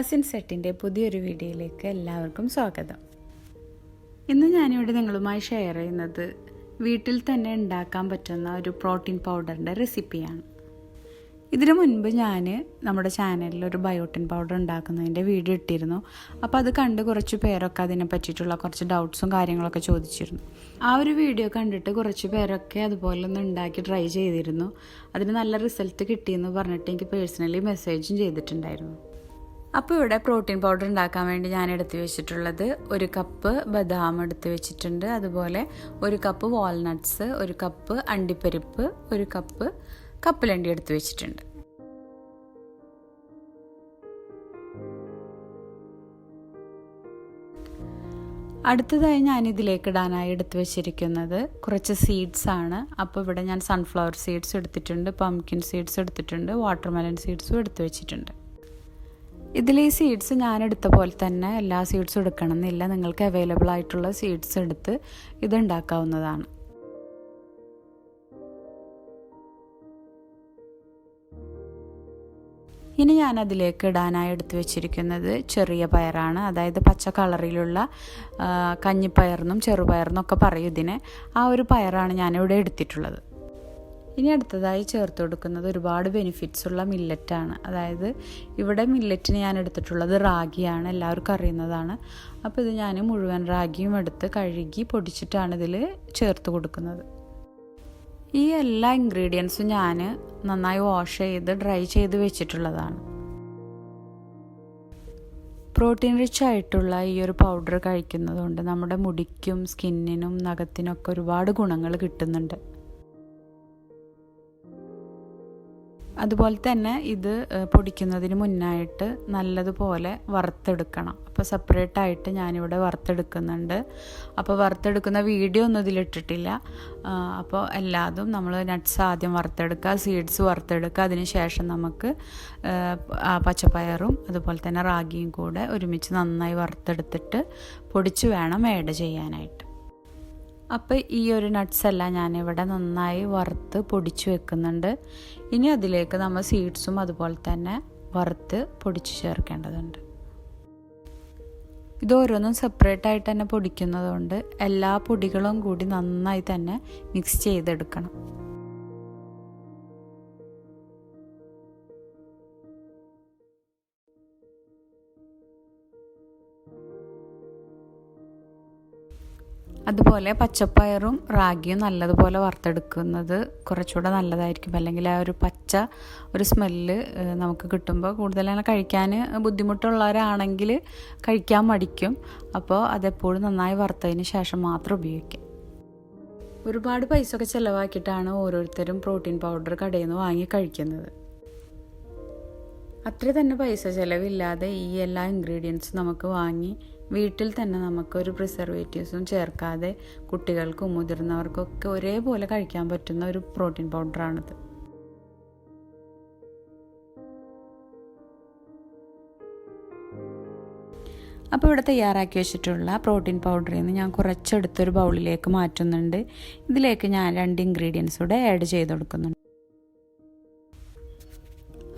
Cousin സെറ്റിൻ്റെ പുതിയൊരു വീഡിയോയിലേക്ക് എല്ലാവർക്കും സ്വാഗതം. ഇന്ന് ഞാനിവിടെ നിങ്ങളുമായി ഷെയർ ചെയ്യുന്നത് വീട്ടിൽ തന്നെ ഉണ്ടാക്കാൻ പറ്റുന്ന ഒരു പ്രോട്ടീൻ പൗഡറിൻ്റെ റെസിപ്പിയാണ്. ഇതിനു മുൻപ് ഞാൻ നമ്മുടെ ചാനലിൽ ഒരു ബയോട്ടിൻ പൗഡർ ഉണ്ടാക്കുന്നതിൻ്റെ വീഡിയോ ഇട്ടിരുന്നു. അപ്പോൾ അത് കണ്ട് കുറച്ച് പേരൊക്കെ അതിനെ പറ്റിയിട്ടുള്ള കുറച്ച് ഡൗട്ട്സും കാര്യങ്ങളൊക്കെ ചോദിച്ചിരുന്നു. ആ ഒരു വീഡിയോ കണ്ടിട്ട് കുറച്ച് പേരൊക്കെ അതുപോലെ ഒന്ന് ഉണ്ടാക്കി ട്രൈ ചെയ്തിരുന്നു. അതിന് നല്ല റിസൾട്ട് കിട്ടിയെന്ന് പറഞ്ഞിട്ട് എനിക്ക് പേഴ്സണലി മെസ്സേജും ചെയ്തിട്ടുണ്ടായിരുന്നു. അപ്പോൾ ഇവിടെ പ്രോട്ടീൻ പൗഡർ ഉണ്ടാക്കാൻ വേണ്ടി ഞാൻ എടുത്തു വെച്ചിട്ടുള്ളത് 1 കപ്പ് ബദാം എടുത്ത് വെച്ചിട്ടുണ്ട്, അതുപോലെ 1 കപ്പ് വാൾനട്ട്സ്, 1 കപ്പ് അണ്ടിപ്പരിപ്പ്, 1 കപ്പ് കപ്പലണ്ടി എടുത്ത് വെച്ചിട്ടുണ്ട്. അടുത്തതായി ഞാൻ ഇതിലേക്ക് ഇടാനായി എടുത്തു വെച്ചിരിക്കുന്നത് കുറച്ച് സീഡ്സ് ആണ്. അപ്പോൾ ഇവിടെ ഞാൻ സൺഫ്ലവർ സീഡ്സ് എടുത്തിട്ടുണ്ട്, പംകിൻ സീഡ്സ് എടുത്തിട്ടുണ്ട്, വാട്ടർമെലൺ സീഡ്സും എടുത്തു വെച്ചിട്ടുണ്ട്. ഇതിൽ ഈ സീഡ്സ് ഞാൻ എടുത്ത പോലെ തന്നെ എല്ലാ സീഡ്സും എടുക്കണം എന്നില്ല, നിങ്ങൾക്ക് അവൈലബിൾ ആയിട്ടുള്ള സീഡ്സ് എടുത്ത് ഇത് ഉണ്ടാക്കാവുന്നതാണ്. ഇനി ഞാൻ അതിലേക്ക് ഇടാനായി എടുത്തു വെച്ചിരിക്കുന്നത് ചെറിയ പയറാണ്, അതായത് പച്ച കളറിലുള്ള കഞ്ഞിപ്പയറെന്നും ചെറുപയറെന്നും ഒക്കെ പറയും ഇതിനെ. ആ ഒരു പയറാണ് ഞാനിവിടെ എടുത്തിട്ടുള്ളത്. ഇനി അടുത്തതായി ചേർത്ത് കൊടുക്കുന്നത് ഒരുപാട് ബെനിഫിറ്റ്സ് ഉള്ള മില്ലറ്റാണ്. അതായത് ഇവിടെ മില്ലറ്റിന് ഞാൻ എടുത്തിട്ടുള്ളത് റാഗിയാണ്, എല്ലാവർക്കും അറിയുന്നതാണ്. അപ്പോൾ ഇത് ഞാൻ മുഴുവൻ റാഗിയും എടുത്ത് കഴുകി പൊടിച്ചിട്ടാണ് ഇതിൽ ചേർത്ത് കൊടുക്കുന്നത്. ഈ എല്ലാ ഇൻഗ്രീഡിയൻസും ഞാൻ നന്നായി വാഷ് ചെയ്ത് ഡ്രൈ ചെയ്ത് വെച്ചിട്ടുള്ളതാണ്. പ്രോട്ടീൻ റിച്ച് ആയിട്ടുള്ള ഈ ഒരു പൗഡർ കഴിക്കുന്നത് കൊണ്ട് നമ്മുടെ മുടിക്കും സ്കിന്നിനും നഖത്തിനൊക്കെ ഒരുപാട് ഗുണങ്ങൾ കിട്ടുന്നുണ്ട്. അതുപോലെ തന്നെ ഇത് പൊടിക്കുന്നതിന് മുന്നായിട്ട് നല്ലതുപോലെ വറുത്തെടുക്കണം. അപ്പോൾ സെപ്പറേറ്റായിട്ട് ഞാനിവിടെ വറുത്തെടുക്കുന്നുണ്ട്. അപ്പോൾ വറുത്തെടുക്കുന്ന വീഡിയോ ഒന്നും ഇതിലിട്ടിട്ടില്ല. അപ്പോൾ എല്ലാതും നമ്മൾ നട്ട്സ് ആദ്യം വറുത്തെടുക്കുക, സീഡ്സ് വറുത്തെടുക്കുക, അതിന് ശേഷം നമുക്ക് പച്ചപ്പയറും അതുപോലെ തന്നെ റാഗിയും കൂടെ ഒരുമിച്ച് നന്നായി വറുത്തെടുത്തിട്ട് പൊടിച്ച് വേണം ആഡ് ചെയ്യാനായിട്ട്. അപ്പോൾ ഈ ഒരു നട്ട്സ് എല്ലാം ഞാനിവിടെ നന്നായി വറുത്ത് പൊടിച്ച് വെക്കുന്നുണ്ട്. ഇനി അതിലേക്ക് നമ്മൾ സീഡ്സും അതുപോലെ തന്നെ വറുത്ത് പൊടിച്ച് ചേർക്കേണ്ടതുണ്ട്. ഇത് ഓരോന്നും സെപ്പറേറ്റ് ആയിട്ട് തന്നെ പൊടിക്കുന്നതുകൊണ്ട് എല്ലാ പൊടികളും കൂടി നന്നായി തന്നെ മിക്സ് ചെയ്തെടുക്കണം. അതുപോലെ പച്ചപ്പയറും റാഗിയും നല്ലതുപോലെ വറുത്തെടുക്കുന്നത് കുറച്ചുകൂടെ നല്ലതായിരിക്കും. അല്ലെങ്കിൽ ആ ഒരു പച്ച ഒരു സ്മെല്ല് നമുക്ക് കിട്ടുമ്പോൾ കൂടുതലാണ് കഴിക്കാൻ ബുദ്ധിമുട്ടുള്ളവരാണെങ്കിൽ കഴിക്കാൻ മടിക്കും. അപ്പോൾ അതെപ്പോഴും നന്നായി വറുത്തതിന് ശേഷം മാത്രം ഉപയോഗിക്കാം. ഒരുപാട് പൈസ ഒക്കെ ചിലവാക്കിയിട്ടാണ് ഓരോരുത്തരും പ്രോട്ടീൻ പൗഡർ കടയിൽ നിന്ന് വാങ്ങി കഴിക്കുന്നത്. അത്ര തന്നെ പൈസ ചിലവില്ലാതെ ഈ എല്ലാ ഇൻഗ്രീഡിയൻസും നമുക്ക് വാങ്ങി വീട്ടിൽ തന്നെ നമുക്കൊരു പ്രിസർവേറ്റീവ്സും ചേർക്കാതെ കുട്ടികൾക്കും മുതിർന്നവർക്കൊക്കെ ഒരേപോലെ കഴിക്കാൻ പറ്റുന്ന ഒരു പ്രോട്ടീൻ പൗഡറാണിത്. അപ്പോൾ ഇവിടെ തയ്യാറാക്കി വെച്ചിട്ടുള്ള പ്രോട്ടീൻ പൗഡറിൽ നിന്ന് ഞാൻ കുറച്ചെടുത്തൊരു ബൗളിലേക്ക് മാറ്റുന്നുണ്ട്. ഇതിലേക്ക് ഞാൻ 2 ഇൻഗ്രീഡിയൻസ് കൂടെ ആഡ് ചെയ്ത് കൊടുക്കുന്നുണ്ട്.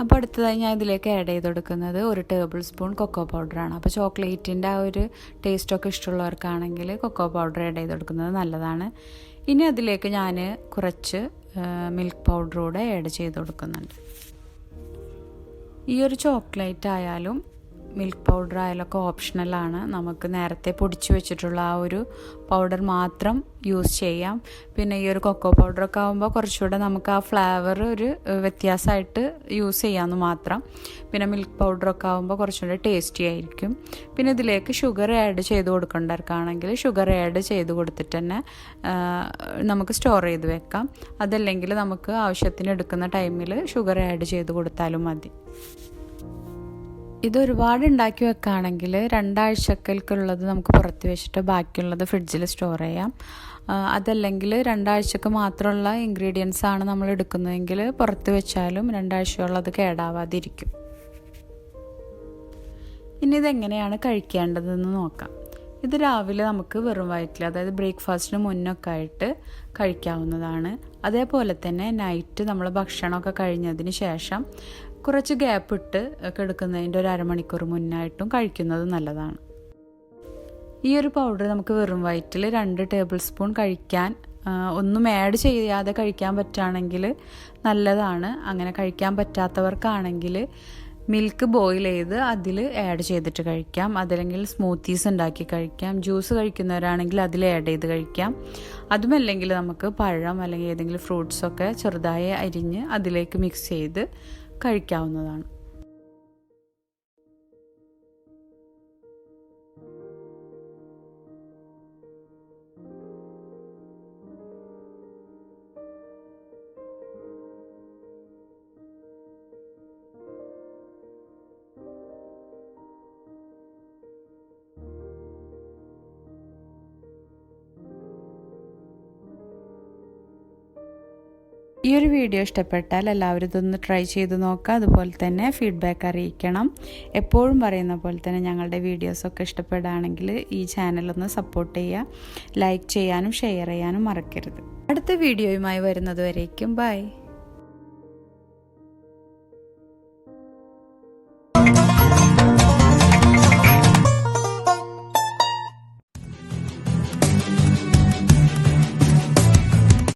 അപ്പോൾ അടുത്തതായി ഞാൻ ഇതിലേക്ക് ആഡ് ചെയ്ത് കൊടുക്കുന്നത് 1 ടേബിൾ സ്പൂൺ കൊക്കോ പൗഡറാണ്. അപ്പോൾ ചോക്ലേറ്റിൻ്റെ ആ ഒരു ടേസ്റ്റൊക്കെ ഇഷ്ടമുള്ളവർക്കാണെങ്കിൽ കൊക്കോ പൗഡർ ആഡ് ചെയ്ത് കൊടുക്കുന്നത് നല്ലതാണ്. ഇനി അതിലേക്ക് ഞാൻ കുറച്ച് മിൽക്ക് പൗഡർ കൂടെ ആഡ് ചെയ്ത് കൊടുക്കുന്നുണ്ട്. ഈ ഒരു ചോക്ലേറ്റ് ആയാലും മിൽക്ക് പൗഡർ ആയാലൊക്കെ ഓപ്ഷണലാണ്. നമുക്ക് നേരത്തെ പൊടിച്ചു വെച്ചിട്ടുള്ള ആ ഒരു പൗഡർ മാത്രം യൂസ് ചെയ്യാം. പിന്നെ ഈ ഒരു കൊക്കോ പൗഡറൊക്കെ ആകുമ്പോൾ കുറച്ചുകൂടെ നമുക്ക് ആ ഫ്ലേവർ ഒരു വ്യത്യാസമായിട്ട് യൂസ് ചെയ്യാമെന്ന് മാത്രം. പിന്നെ മിൽക്ക് പൗഡറൊക്കെ ആകുമ്പോൾ കുറച്ചുകൂടെ ടേസ്റ്റി ആയിരിക്കും. പിന്നെ ഇതിലേക്ക് ഷുഗർ ആഡ് ചെയ്ത് കൊടുക്കേണ്ടവർക്കാണെങ്കിൽ ഷുഗർ ആഡ് ചെയ്ത് കൊടുത്തിട്ട് തന്നെ നമുക്ക് സ്റ്റോർ ചെയ്ത് വെക്കാം. അതല്ലെങ്കിൽ നമുക്ക് ആവശ്യത്തിന് എടുക്കുന്ന ടൈമിൽ ഷുഗർ ആഡ് ചെയ്ത് കൊടുത്താലും മതി. ഇതൊരുപാട് ഉണ്ടാക്കി വെക്കുകയാണെങ്കിൽ 2 ആഴ്ചക്കുള്ളത് നമുക്ക് പുറത്ത് വെച്ചിട്ട് ബാക്കിയുള്ളത് ഫ്രിഡ്ജിൽ സ്റ്റോർ ചെയ്യാം. അതല്ലെങ്കിൽ 2 ആഴ്ചക്ക് മാത്രമുള്ള ഇൻഗ്രീഡിയൻസ് ആണ് നമ്മൾ എടുക്കുന്നതെങ്കിൽ പുറത്ത് വെച്ചാലും 2 ആഴ്ചയോളം അത് കേടാവാതിരിക്കും. ഇനി ഇതെങ്ങനെയാണ് കഴിക്കേണ്ടതെന്ന് നോക്കാം. ഇത് രാവിലെ നമുക്ക് വെറും വയറ്റിൽ, അതായത് ബ്രേക്ക്ഫാസ്റ്റിന് മുന്നൊക്കെ ആയിട്ട് കഴിക്കാവുന്നതാണ്. അതേപോലെ തന്നെ നൈറ്റ് നമ്മൾ ഭക്ഷണമൊക്കെ കഴിഞ്ഞതിന് ശേഷം കുറച്ച് ഗ്യാപ്പ് ഇട്ട് കിടക്കുന്നതിൻ്റെ ഒരു അരമണിക്കൂർ മുന്നായിട്ടും കഴിക്കുന്നത് നല്ലതാണ്. ഈ ഒരു പൗഡർ നമുക്ക് വെറും വയറ്റിൽ 2 ടേബിൾ സ്പൂൺ കഴിക്കാൻ, ഒന്നും ആഡ് ചെയ്യാതെ കഴിക്കാൻ പറ്റുകയാണെങ്കിൽ നല്ലതാണ്. അങ്ങനെ കഴിക്കാൻ പറ്റാത്തവർക്കാണെങ്കിൽ മിൽക്ക് ബോയിൽ ചെയ്ത് അതിൽ ആഡ് ചെയ്തിട്ട് കഴിക്കാം. അതല്ലെങ്കിൽ സ്മൂത്തീസ് ഉണ്ടാക്കി കഴിക്കാം. ജ്യൂസ് കഴിക്കുന്നവരാണെങ്കിൽ അതിൽ ആഡ് ചെയ്ത് കഴിക്കാം. അതുമല്ലെങ്കിൽ നമുക്ക് പഴം അല്ലെങ്കിൽ ഏതെങ്കിലും ഫ്രൂട്ട്സൊക്കെ ചെറുതായി അരിഞ്ഞ് അതിലേക്ക് മിക്സ് ചെയ്ത് കഴിക്കാവുന്നതാണ്. ഈ ഒരു വീഡിയോ ഇഷ്ടപ്പെട്ടാൽ എല്ലാവരും ഇതൊന്ന് ട്രൈ ചെയ്ത് നോക്കുക. അതുപോലെ തന്നെ ഫീഡ്ബാക്ക് അറിയിക്കണം. എപ്പോഴും പറയുന്ന പോലെ തന്നെ ഞങ്ങളുടെ വീഡിയോസൊക്കെ ഇഷ്ടപ്പെടുകയാണെങ്കിൽ ഈ ചാനലൊന്ന് സപ്പോർട്ട് ചെയ്യുക. ലൈക്ക് ചെയ്യാനും ഷെയർ ചെയ്യാനും മറക്കരുത്. അടുത്ത വീഡിയോയുമായി വരുന്നത് വരേക്കും ബൈ.